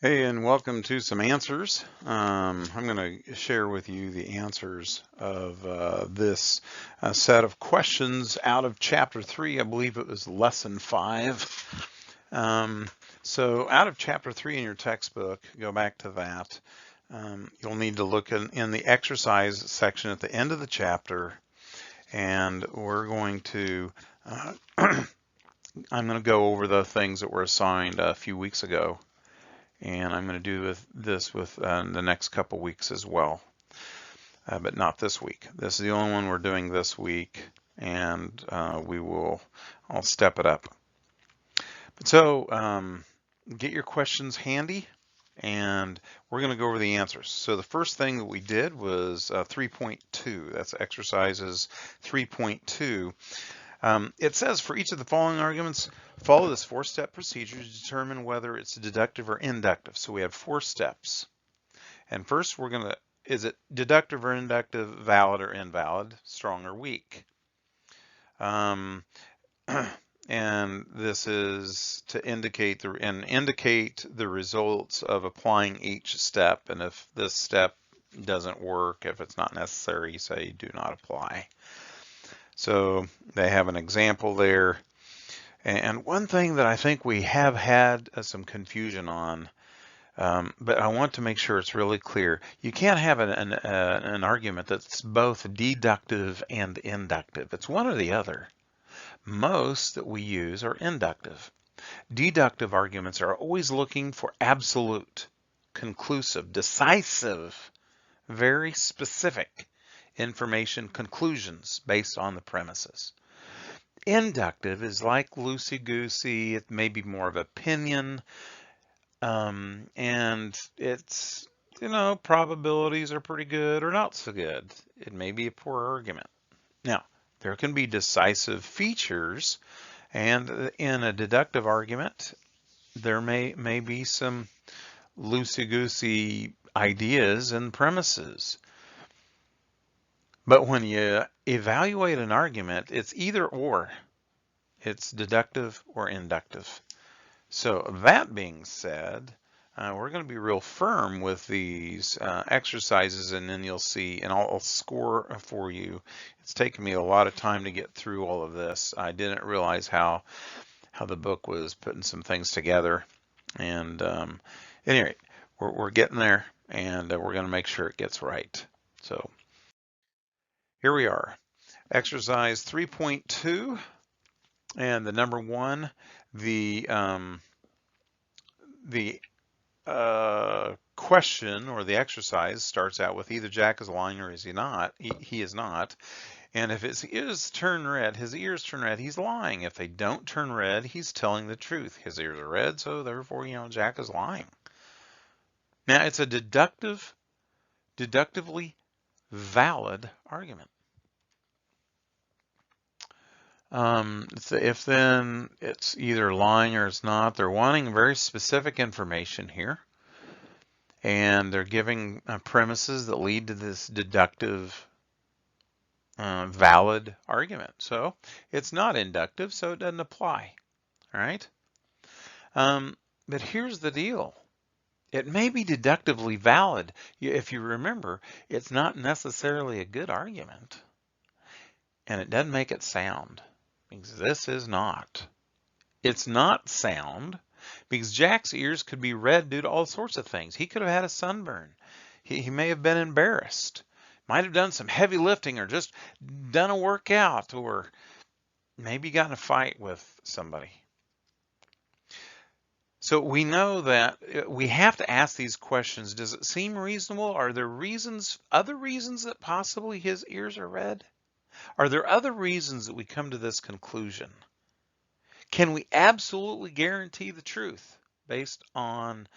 Hey, and welcome to some answers. I'm going to share with you the answers of this set of questions out of Chapter 3. I believe it was Lesson 5. Um, so out of Chapter 3 in your textbook, go back to that. You'll need to look in the exercise section at the end of the chapter, and we're going to, I'm going to go over the things that were assigned a few weeks ago. And I'm going to do this with the next couple weeks as well, but not this week. This is the only one we're doing this week, and I'll step it up. But so get your questions handy, and we're going to go over the answers. So the first thing that we did was 3.2. That's exercises 3.2. It says for each of the following arguments, follow this four-step procedure to determine whether it's deductive or inductive. So we have 4 steps. And first we're going to, is it deductive or inductive, valid or invalid, strong or weak? And this is to indicate the results of applying each step. And if this step doesn't work, if it's not necessary, you say do not apply. So they have an example there. And one thing that I think we have had some confusion on, but I want to make sure it's really clear. You can't have an argument that's both deductive and inductive. It's one or the other. Most that we use are inductive. Deductive arguments are always looking for absolute, conclusive, decisive, very specific information conclusions based on the premises. Inductive is like loosey-goosey. It may be more of opinion, and it's, probabilities are pretty good or not so good. It may be a poor argument. Now, there can be decisive features, and in a deductive argument, there may be some loosey-goosey ideas and premises. But when you evaluate an argument, it's either or. It's deductive or inductive. So that being said, we're going to be real firm with these exercises, and then you'll see, and I'll score for you. It's taken me a lot of time to get through all of this. I didn't realize how the book was putting some things together. And anyway, we're getting there, and we're going to make sure it gets right. So here we are. Exercise 3.2, and the number 1, the question or the exercise starts out with either Jack is lying or is he not. He is not. And if his ears turn red, he's lying. If they don't turn red, he's telling the truth. His ears are red, so therefore, Jack is lying. Now, it's a deductively valid argument. If then it's either lying or it's not, they're wanting very specific information here. And they're giving premises that lead to this deductive valid argument. So it's not inductive, so it doesn't apply. All right. But here's the deal. It may be deductively valid. If you remember, it's not necessarily a good argument. And it doesn't make it sound. Because this is not. It's not sound because Jack's ears could be red due to all sorts of things. He could have had a sunburn. He may have been embarrassed. Might have done some heavy lifting or just done a workout or maybe got in a fight with somebody. So we know that we have to ask these questions. Does it seem reasonable? Are there other reasons that possibly his ears are red? Are there other reasons that we come to this conclusion? Can we absolutely guarantee the truth based on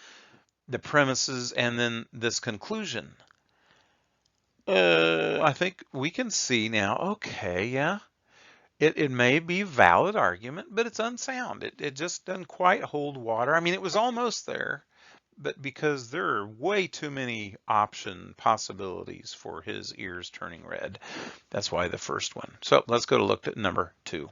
the premises and then this conclusion? I think we can see now, okay, yeah, it may be a valid argument, but it's unsound. It just doesn't quite hold water. I mean, it was almost there, but because there are way too many possibilities for his ears turning red, that's why the first one. So let's go to look at number 2.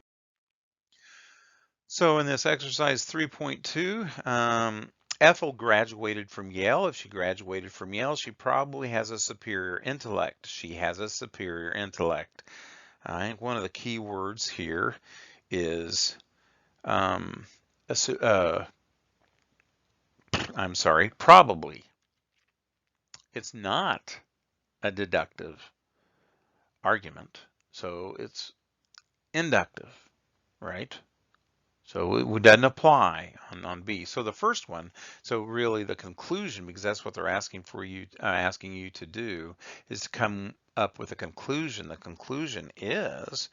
So in this exercise 3.2, Ethel graduated from Yale. If she graduated from Yale, she probably has a superior intellect. She has a superior intellect. I think one of the key words here is, I'm sorry, probably. It's not a deductive argument, so it's inductive, right? So it doesn't apply on B. So the first one, so really the conclusion, because that's what they're asking you to do, is to come up with a conclusion. The conclusion is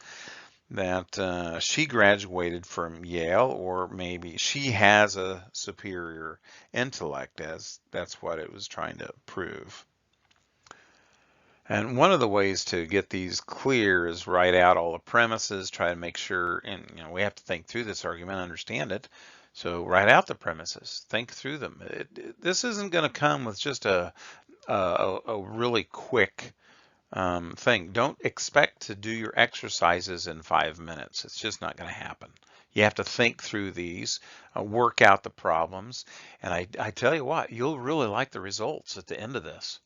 that she graduated from Yale, or maybe she has a superior intellect, as that's what it was trying to prove. And one of the ways to get these clear is write out all the premises, try to make sure, and we have to think through this argument, understand it. So write out the premises, think through them. This isn't going to come with just a really quick thing. Don't expect to do your exercises in 5 minutes. It's just not going to happen. You have to think through these, work out the problems, and I tell you what, you'll really like the results at the end of this.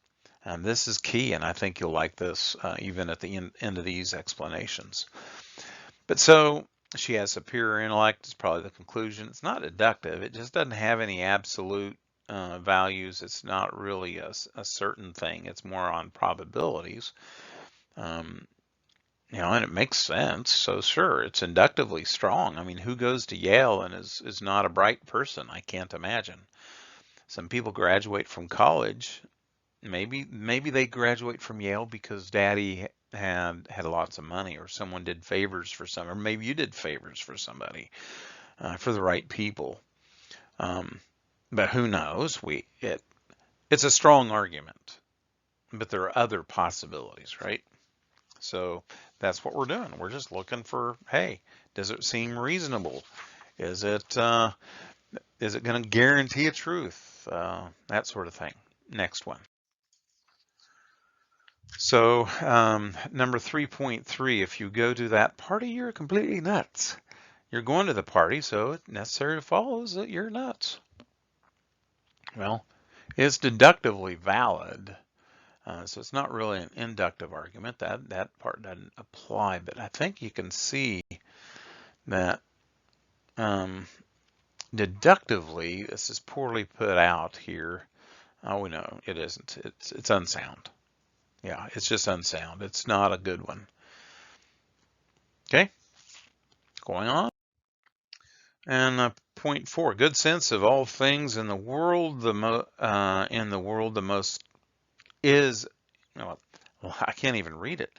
This is key, and I think you'll like this even at the end of these explanations. But so she has superior intellect is probably the conclusion. It's not deductive. It just doesn't have any absolute values. It's not really a certain thing. It's more on probabilities. And it makes sense. So sure, it's inductively strong. I mean, who goes to Yale and is not a bright person? I can't imagine. Some people graduate from college. Maybe they graduate from Yale because daddy had lots of money, or someone did favors for some, or maybe you did favors for somebody, for the right people. But who knows? It's a strong argument, but there are other possibilities, right? So that's what we're doing. We're just looking for, hey, does it seem reasonable? Is it going to guarantee a truth? That sort of thing. Next one. So number 3.3, if you go to that party, you're completely nuts. You're going to the party, so it necessarily follows that you're nuts. Well, it's deductively valid. So it's not really an inductive argument. That part doesn't apply, but I think you can see that deductively, this is poorly put out here. Oh, no, it isn't. It's unsound. Yeah, it's just unsound. It's not a good one. Okay, going on. And point 4, good sense of all things in the world. The most is, well, I can't even read it.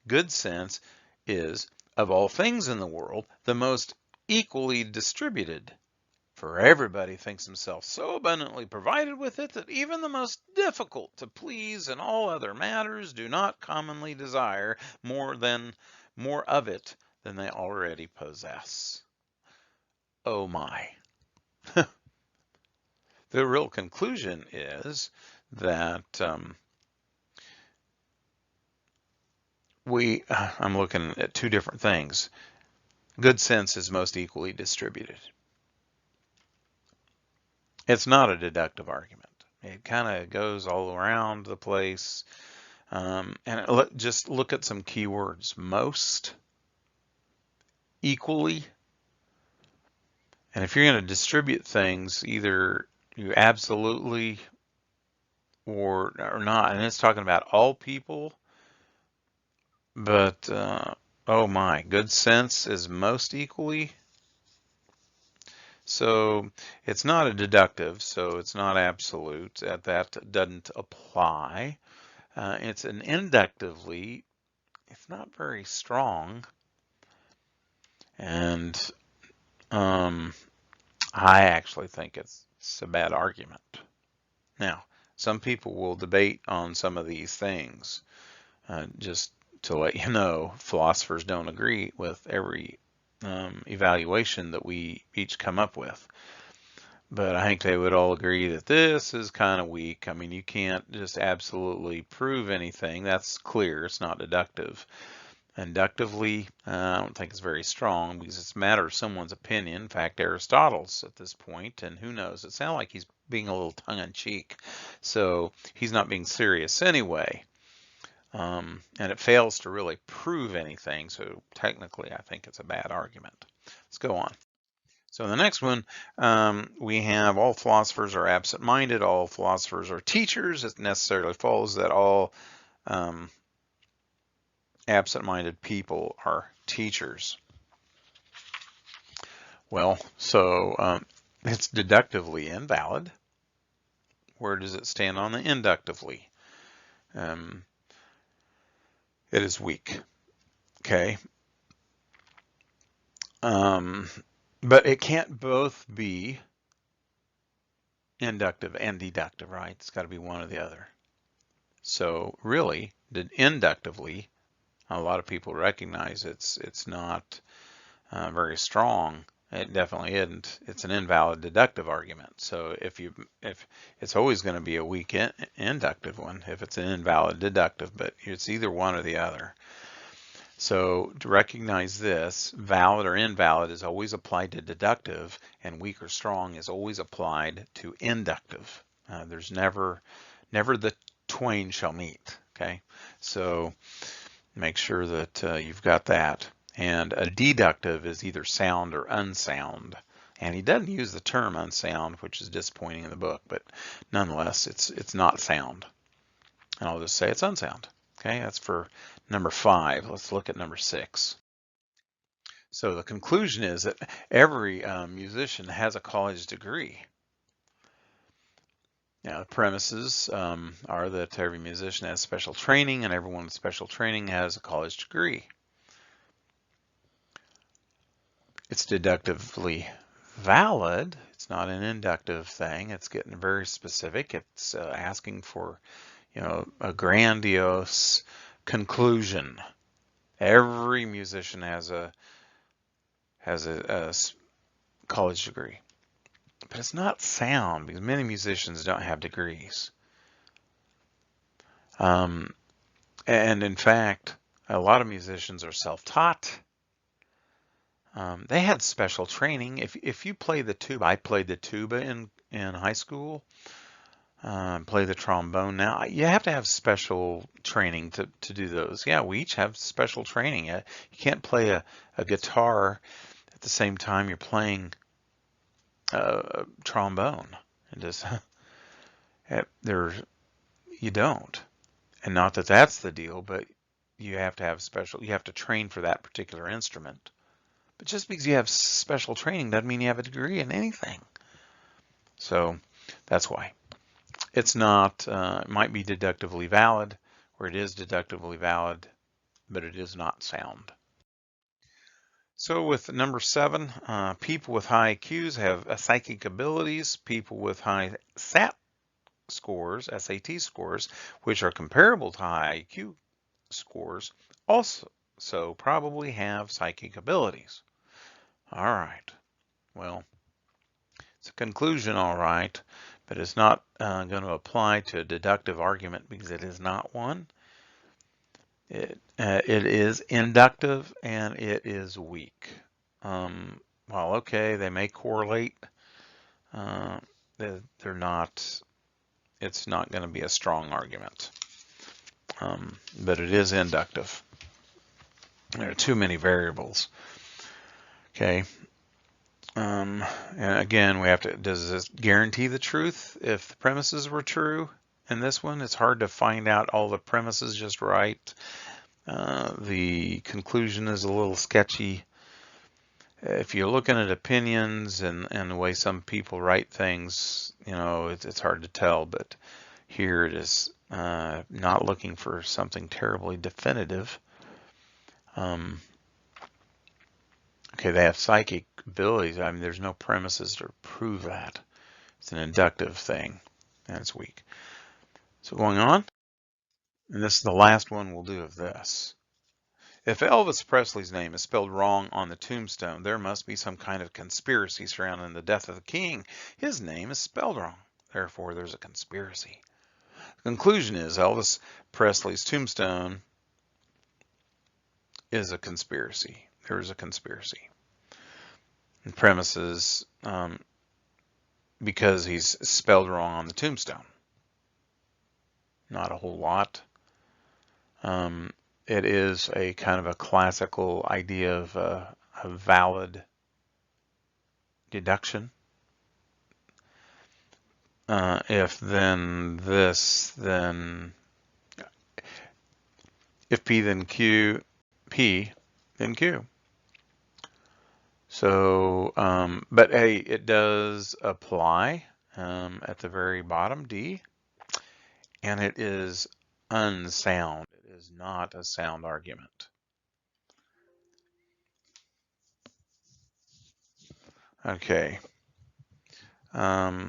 Good sense is, of all things in the world, the most equally distributed. For everybody thinks himself so abundantly provided with it that even the most difficult to please in all other matters do not commonly desire more of it than they already possess. Oh my. The real conclusion is that I'm looking at two different things. Good sense is most equally distributed. It's not a deductive argument. It kind of goes all around the place. And just look at some keywords. Most, equally. And if you're going to distribute things, either you absolutely or not, and it's talking about all people, but oh my, good sense is most equally. So it's not a deductive, so it's not absolute. That doesn't apply. It's an inductively, it's not very strong. And I actually think it's a bad argument. Now, some people will debate on some of these things. Just to let you know, philosophers don't agree with every evaluation that we each come up with. But I think they would all agree that this is kind of weak. I mean, you can't just absolutely prove anything. That's clear. It's not deductive. Inductively, I don't think it's very strong because it's a matter of someone's opinion. In fact, Aristotle's at this point, and who knows, it sounds like he's being a little tongue-in-cheek. So he's not being serious anyway. And it fails to really prove anything. So technically, I think it's a bad argument. Let's go on. So the next one, we have all philosophers are absent-minded, all philosophers are teachers. It necessarily follows that all absent-minded people are teachers. Well, so it's deductively invalid. Where does it stand on the inductively? It is weak. Okay. But it can't both be inductive and deductive, right? It's got to be one or the other. So really, inductively, a lot of people recognize it's not very strong. It definitely isn't. It's an invalid deductive argument. So if it's always going to be a weak inductive one if it's an invalid deductive, but it's either one or the other. So to recognize this, valid or invalid is always applied to deductive, and weak or strong is always applied to inductive. There's never the twain shall meet. Okay, so make sure that you've got that. And a deductive is either sound or unsound. And he doesn't use the term unsound, which is disappointing in the book, but nonetheless, it's not sound. And I'll just say it's unsound. Okay, that's for number 5. Let's look at number 6. So the conclusion is that every musician has a college degree. Now, the premises are that every musician has special training, and everyone with special training has a college degree. It's deductively valid. It's not an inductive thing. It's getting very specific. It's asking for, a grandiose conclusion. Every musician has a college degree. But it's not sound because many musicians don't have degrees. And in fact, a lot of musicians are self-taught. They had special training. If you play the tuba, I played the tuba in high school. Play the trombone now. You have to have special training to do those. Yeah, we each have special training. You can't play a guitar at the same time you're playing trombone. And just you don't. And not that that's the deal, but you have to have you have to train for that particular instrument. But just because you have special training doesn't mean you have a degree in anything. So that's why. It's not, it might be deductively valid, or it is deductively valid, but it is not sound. So with number 7, people with high IQs have psychic abilities. People with high SAT scores, SAT scores, which are comparable to high IQ scores, also probably have psychic abilities. All right. Well, it's a conclusion, all right, but it's not going to apply to a deductive argument because it is not one. It is inductive and it is weak. Well, okay, they may correlate. They're not. It's not going to be a strong argument, but it is inductive. There are too many variables. Okay. And again, we have to, does this guarantee the truth? If the premises were true in this one, it's hard to find out all the premises just right. The conclusion is a little sketchy. If you're looking at opinions and the way some people write things, it's hard to tell, but here it is not looking for something terribly definitive. Okay, they have psychic abilities. I mean, there's no premises to prove that. It's an inductive thing, and it's weak. So going on, and this is the last one we'll do of this. If Elvis Presley's name is spelled wrong on the tombstone, there must be some kind of conspiracy surrounding the death of the king. His name is spelled wrong. Therefore, there's a conspiracy. The conclusion is Elvis Presley's tombstone is a conspiracy. There is a conspiracy. And premises because he's spelled wrong on the tombstone. Not a whole lot. It is a kind of a classical idea of a valid deduction. If then this, then if P then Q, P then Q. So, but hey, it does apply at the very bottom, D, and it is unsound. It is not a sound argument. Okay. I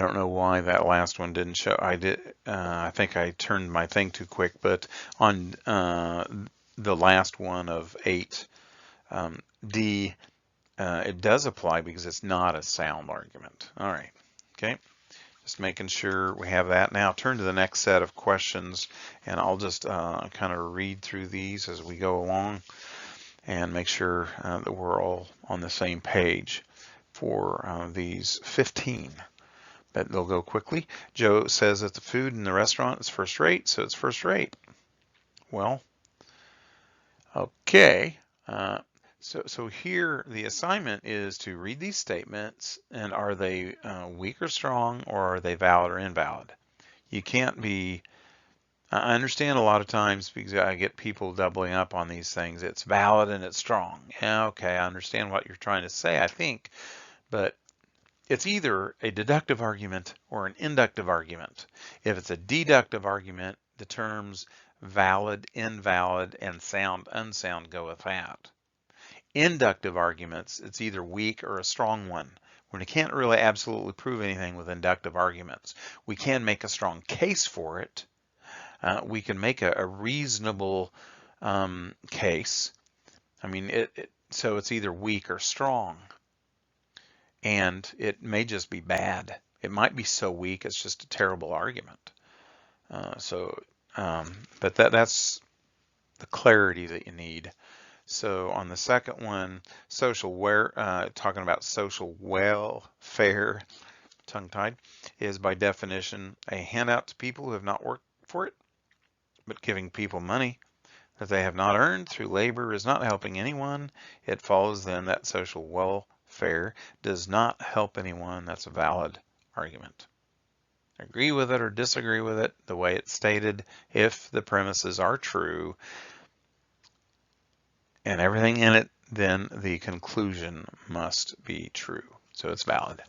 don't know why that last one didn't show. I did. I think I turned my thing too quick, but on the last one of 8, D, it does apply because it's not a sound argument. All right. Okay. Just making sure we have that. Now turn to the next set of questions, and I'll just kind of read through these as we go along and make sure that we're all on the same page for these 15. But they'll go quickly. Joe says that the food in the restaurant is first rate, so it's first rate. Well, okay. So here the assignment is to read these statements, and are they weak or strong, or are they valid or invalid? You can't be, I understand a lot of times because I get people doubling up on these things. It's valid and it's strong. Yeah, okay, I understand what you're trying to say, I think, but it's either a deductive argument or an inductive argument. If it's a deductive argument, the terms valid, invalid, and sound, unsound go with that. Inductive arguments, it's either weak or a strong one. We can't really absolutely prove anything with inductive arguments. We can make a strong case for it. We can make a reasonable case. I mean, so it's either weak or strong. And it may just be bad. It might be so weak it's just a terrible argument. But that's the clarity that you need. So on the second one, talking about social welfare, tongue-tied, is by definition a handout to people who have not worked for it, but giving people money that they have not earned through labor is not helping anyone. It follows then that social welfare does not help anyone. That's a valid argument. Agree with it or disagree with it, the way it's stated, if the premises are true and everything in it, then the conclusion must be true. So it's valid.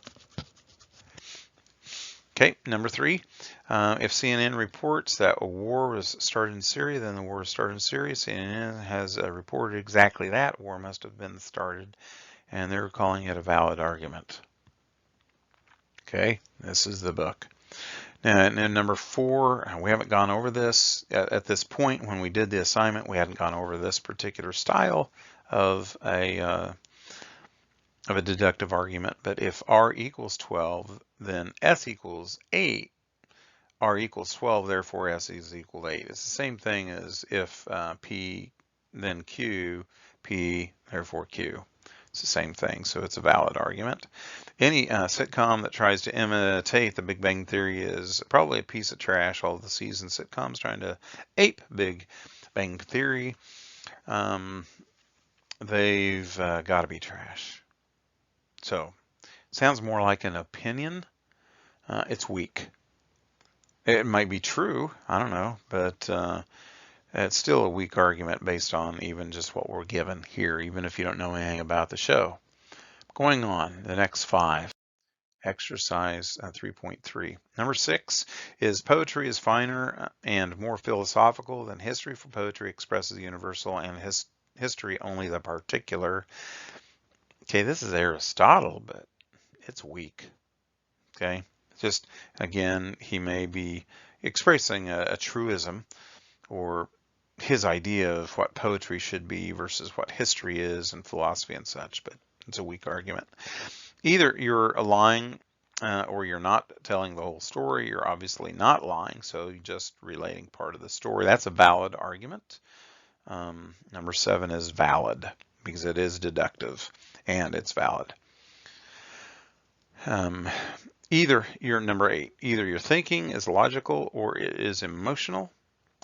Okay, number 3, if CNN reports that a war was started in Syria, then the war was started in Syria. CNN has reported exactly that. War must have been started, and they're calling it a valid argument. Okay, this is the book. Now, and number 4, we haven't gone over this. At this point, when we did the assignment, we hadn't gone over this particular style of a deductive argument. But if R equals 12, then S equals 8. R equals 12, therefore S is equal to 8. It's the same thing as if P then Q, P, therefore Q. It's the same thing, so it's a valid argument. Any sitcom that tries to imitate the Big Bang Theory is probably a piece of trash. All the season sitcoms trying to ape Big Bang Theory, they've got to be trash. So, sounds more like an opinion. It's weak. It might be true, I don't know, but it's still a weak argument based on even just what we're given here, even if you don't know anything about the show. Going on, the next 5. Exercise 3.3. Number 6 is poetry is finer and more philosophical than history, for poetry expresses the universal and history only the particular. Okay, this is Aristotle, but it's weak. Okay, just again, he may be expressing a truism or his idea of what poetry should be versus what history is and philosophy and such, but it's a weak argument. Either you're lying or you're not telling the whole story. You're obviously not lying, so you're just relating part of the story. That's a valid argument. Number 7 is valid because it is deductive and it's valid. Either your number 8, either your thinking is logical or it is emotional.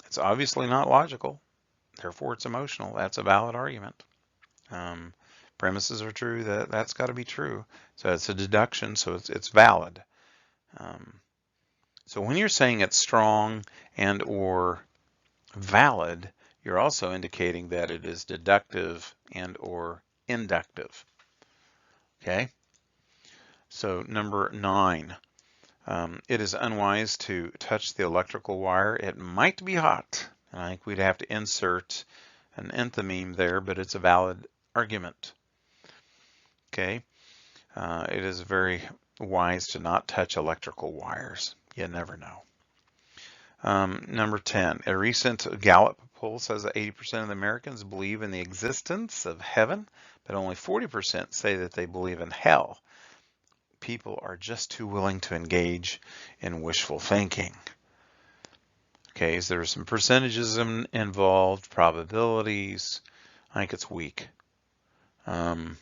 It's obviously not logical, therefore it's emotional. That's a valid argument. Premises are true, that's got to be true. So it's a deduction, so it's valid. So when you're saying it's strong and or valid, you're also indicating that it is deductive and or inductive. Okay? So number 9, it is unwise to touch the electrical wire. It might be hot. And I think we'd have to insert an enthymeme there, but it's a valid argument. Okay? It is very wise to not touch electrical wires. You never know. Number 10, a recent Gallup poll says that 80% of the Americans believe in the existence of heaven, but only 40% say that they believe in hell. People are just too willing to engage in wishful thinking. Okay, so there's some percentages involved, probabilities. I think it's weak. And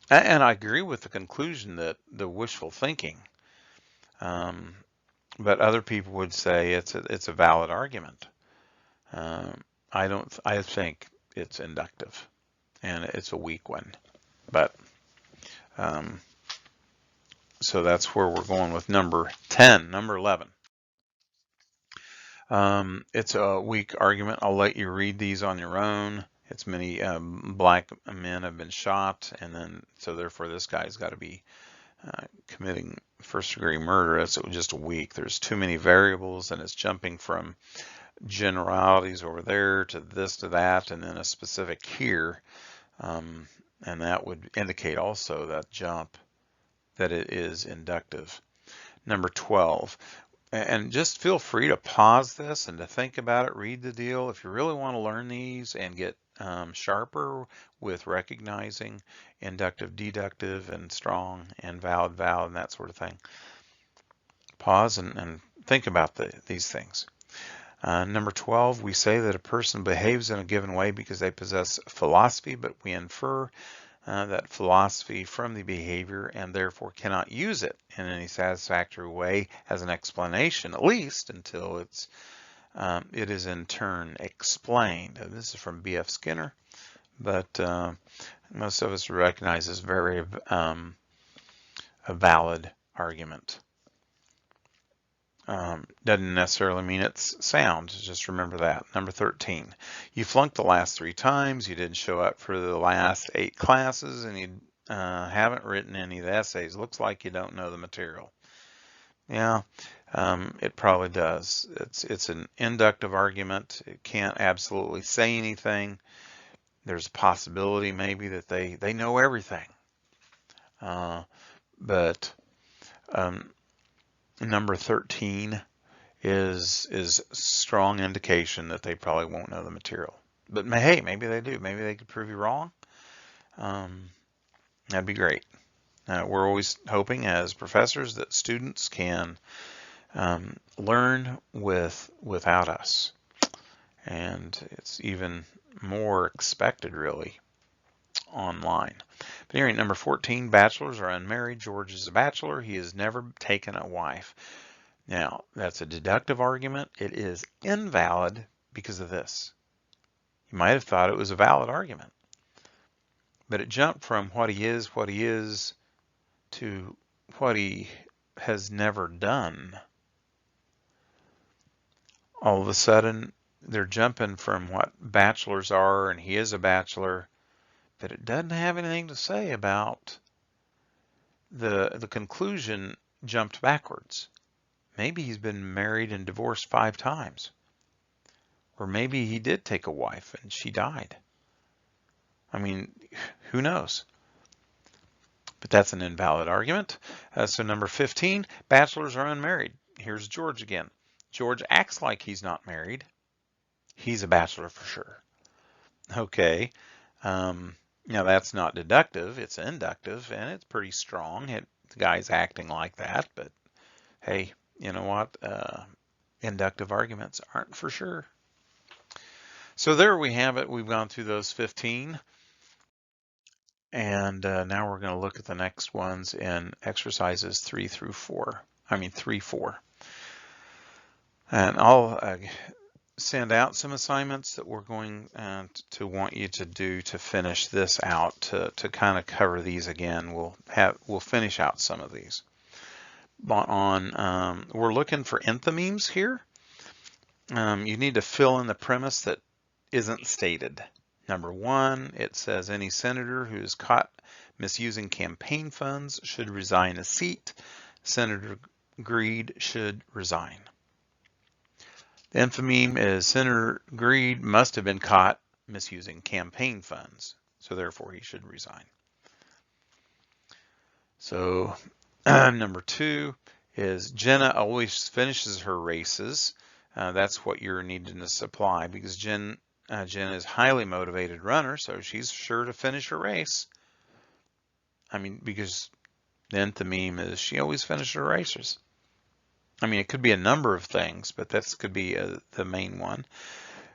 I agree with the conclusion that the wishful thinking, but other people would say it's a valid argument. I think it's inductive, and it's a weak one. But so that's where we're going with number 10. Number 11. It's a weak argument. I'll let you read these on your own. It's many black men have been shot, and then so therefore this guy's got to be committing first-degree murder. It's just weak. There's too many variables, and it's jumping from generalities over there to this to that, and then a specific here, and that would indicate also that jump that it is inductive. Number 12. And just feel free to pause this and to think about it, read the deal. If you really want to learn these and get sharper with recognizing inductive, deductive, and strong, and valid, and that sort of thing, pause and think about these things. Number 12, we say that a person behaves in a given way because they possess philosophy, but we infer that philosophy from the behavior and therefore cannot use it in any satisfactory way as an explanation, at least until it is in turn explained. And this is from B.F. Skinner, but most of us recognize this very a valid argument. Doesn't necessarily mean it's sound, just remember that. Number 13, you flunked the last 3 times, you didn't show up for the last 8 classes, and you haven't written any of the essays. Looks like you don't know the material. Yeah, it probably does. It's an inductive argument. It can't absolutely say anything. There's a possibility maybe that they know everything. But number 13 is strong indication that they probably won't know the material. But hey, maybe they do. Maybe they could prove you wrong. That'd be great. We're always hoping as professors that students can learn without us. And it's even more expected, really, online. But anyway, number 14, bachelors are unmarried. George is a bachelor. He has never taken a wife. Now, that's a deductive argument. It is invalid because of this. You might have thought it was a valid argument, but it jumped from what he is to what he has never done. All of a sudden, they're jumping from what bachelors are, and he is a bachelor, but it doesn't have anything to say about the conclusion jumped backwards. Maybe he's been married and divorced 5 times. Or maybe he did take a wife and she died. I mean, who knows? But that's an invalid argument. So number 15, bachelors are unmarried. Here's George again. George acts like he's not married. He's a bachelor for sure. Okay. Now that's not deductive, it's inductive, and it's pretty strong. The guy's acting like that, but hey, you know what? Inductive arguments aren't for sure. So there we have it. We've gone through those 15. And now we're going to look at the next ones in exercises 3 through 4. I mean 3, 4. And I'll send out some assignments that we're going to want you to do to finish this out, to kind of cover these again. We'll finish out some of these. We're looking for enthymemes here. You need to fill in the premise that isn't stated. Number 1, it says any senator who is caught misusing campaign funds should resign his seat. Senator Greed should resign. The enthymeme is Senator Greed must have been caught misusing campaign funds, so therefore he should resign. So number 2 is Jenna always finishes her races. That's what you're needing to supply, because Jen is a highly motivated runner, so she's sure to finish her race. I mean, because the enthymeme is she always finishes her races. I mean, it could be a number of things, but this could be the main one.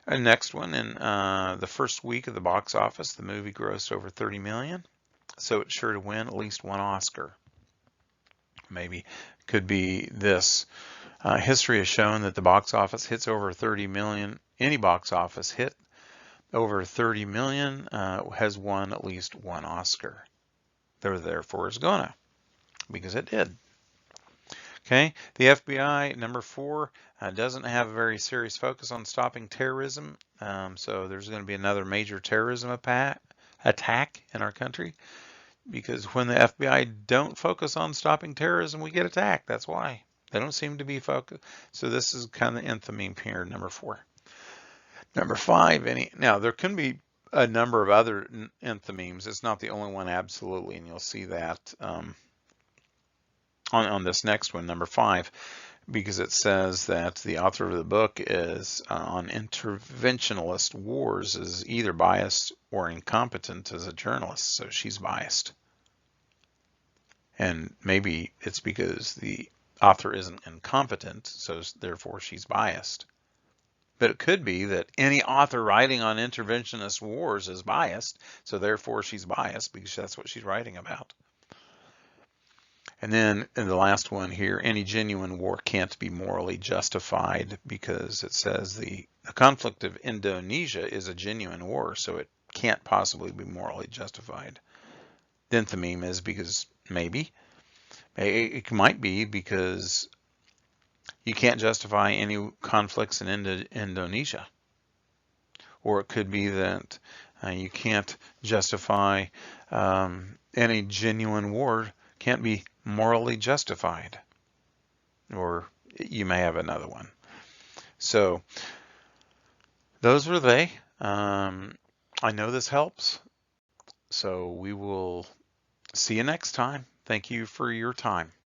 And next one, in the first week of the box office, the movie grossed over 30 million, so it's sure to win at least one Oscar. Maybe could be this. History has shown that the box office hits over 30 million. Any box office hit over 30 million has won at least one Oscar. Therefore is gonna, because it did. Okay, the FBI, number 4, doesn't have a very serious focus on stopping terrorism. So there's going to be another major terrorism attack in our country, because when the FBI don't focus on stopping terrorism, we get attacked. That's why. They don't seem to be focused. So this is kind of the enthymeme here, number 4. Number 5, now there can be a number of other enthymemes. It's not the only one, absolutely, and you'll see that on this next one, number 5, because it says that the author of the book is on interventionist wars is either biased or incompetent as a journalist, so she's biased. And maybe it's because the author isn't incompetent, so therefore she's biased. But it could be that any author writing on interventionist wars is biased, so therefore she's biased because that's what she's writing about. And then in the last one here, any genuine war can't be morally justified, because it says the conflict of Indonesia is a genuine war, so it can't possibly be morally justified. The enthymeme is because maybe. It might be because you can't justify any conflicts in Indonesia. Or it could be that you can't justify any genuine war can't be morally justified. Or you may have another one. So those were they. I know this helps. So we will see you next time. Thank you for your time.